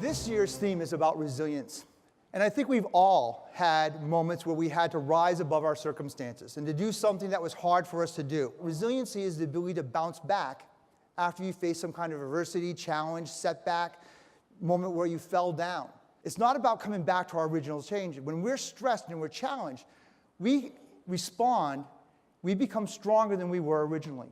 This year's theme is about resilience. And I think we've all had moments where we had to rise above our circumstances and to do something that was hard for us to do. Resiliency is the ability to bounce back after you face some kind of adversity, challenge, setback, moment where you fell down. It's not about coming back to our original change. When we're stressed and we're challenged, we respond, we become stronger than we were originally.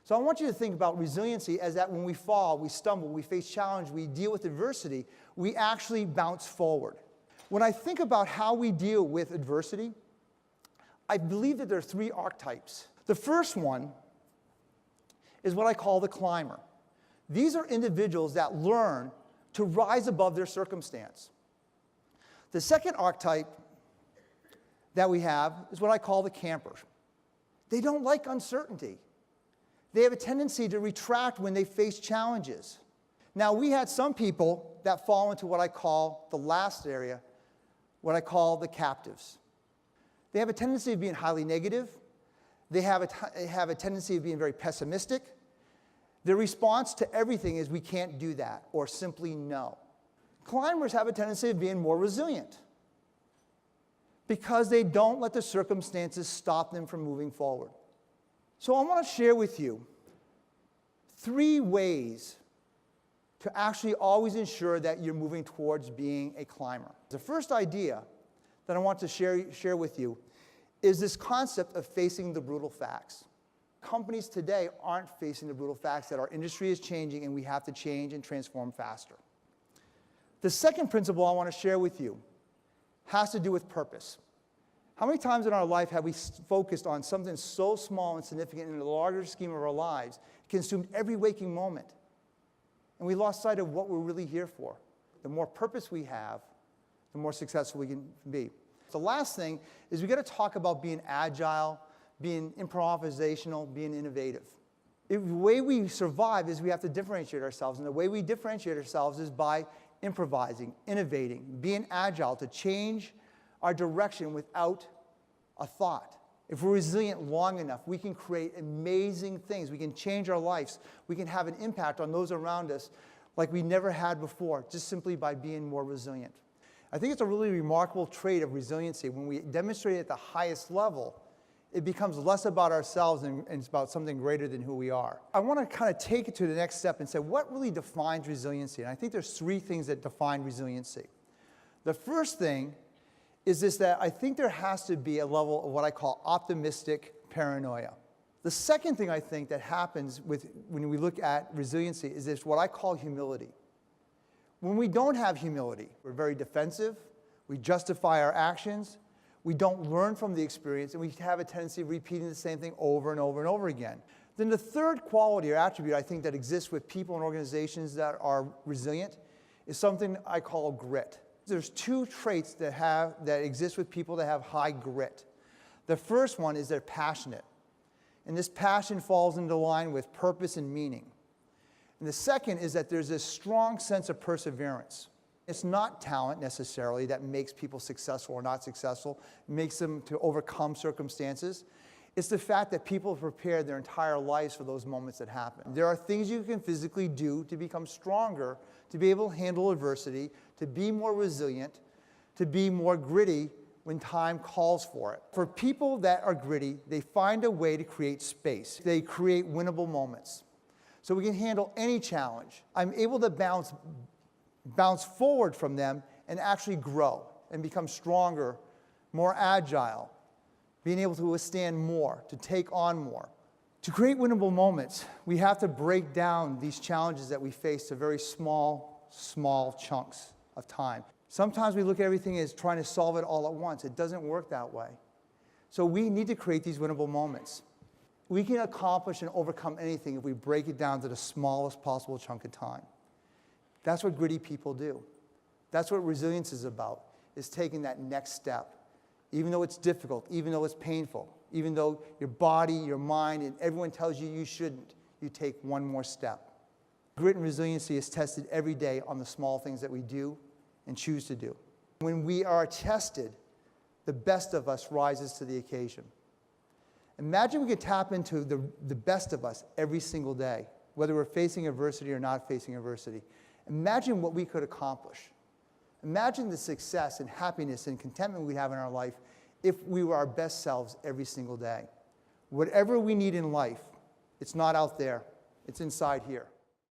So I want you to think about resiliency as that when we fall, we stumble, we face challenge, we deal with adversity, we actually bounce forward. When I think about how we deal with adversity, I believe that there are three archetypes. The first one is what I call the climber. These are individuals that learn to rise above their circumstance. The second archetype that we have is what I call the camper. They don't like uncertainty. They have a tendency to retract when they face challenges. Now, we had some people that fall into what I call the last area, what I call the captives. They have a tendency of being highly negative. They have a tendency of being very pessimistic. Their response to everything is we can't do that, or simply no. Climbers have a tendency of being more resilient because they don't let the circumstances stop them from moving forward. So I want to share with you 3 ways to actually always ensure that you're moving towards being a climber. The first idea that I want to share with you is this concept of facing the brutal facts. Companies today aren't facing the brutal facts that our industry is changing and we have to change and transform faster. The second principle I want to share with you has to do with purpose. How many times in our life have we focused on something so small and significant in the larger scheme of our lives, consumed every waking moment, and we lost sight of what we're really here for? The more purpose we have, the more successful we can be. The last thing is we've got to talk about being agile, being improvisational, being innovative. The way we survive is we have to differentiate ourselves, and the way we differentiate ourselves is by improvising, innovating, being agile to change our direction without a thought. If we're resilient long enough, we can create amazing things. We can change our lives. We can have an impact on those around us like we never had before, just simply by being more resilient. I think it's a really remarkable trait of resiliency. When we demonstrate it at the highest level, it becomes less about ourselves and it's about something greater than who we are. I want to kind of take it to the next step and say, what really defines resiliency? And I think there's 3 things that define resiliency. The first thing is this, that I think there has to be a level of what I call optimistic paranoia. The second thing I think that happens when we look at resiliency is this, what I call humility. When we don't have humility, we're very defensive, we justify our actions, we don't learn from the experience, and we have a tendency of repeating the same thing over and over and over again. Then the third quality or attribute I think that exists with people and organizations that are resilient is something I call grit. There's 2 traits that exist with people that have high grit. The first one is they're passionate. And this passion falls into line with purpose and meaning. And the second is that there's this strong sense of perseverance. It's not talent necessarily that makes people successful or not successful, makes them to overcome circumstances. It's the fact that people have prepared their entire lives for those moments that happen. There are things you can physically do to become stronger, to be able to handle adversity, to be more resilient, to be more gritty when time calls for it. For people that are gritty, they find a way to create space. They create winnable moments. So we can handle any challenge. I'm able to bounce forward from them and actually grow and become stronger, more agile, being able to withstand more, to take on more. To create winnable moments, we have to break down these challenges that we face to very small chunks of time. Sometimes we look at everything as trying to solve it all at once. It doesn't work that way. So we need to create these winnable moments. We can accomplish and overcome anything if we break it down to the smallest possible chunk of time. That's what gritty people do. That's what resilience is about, is taking that next step. Even though it's difficult, even though it's painful, even though your body, your mind, and everyone tells you you shouldn't, you take one more step. Grit and resiliency is tested every day on the small things that we do and choose to do. When we are tested, the best of us rises to the occasion. Imagine we could tap into the best of us every single day, whether we're facing adversity or not facing adversity. Imagine what we could accomplish. Imagine the success and happiness and contentment we'd have in our life if we were our best selves every single day. Whatever we need in life, it's not out there, it's inside here.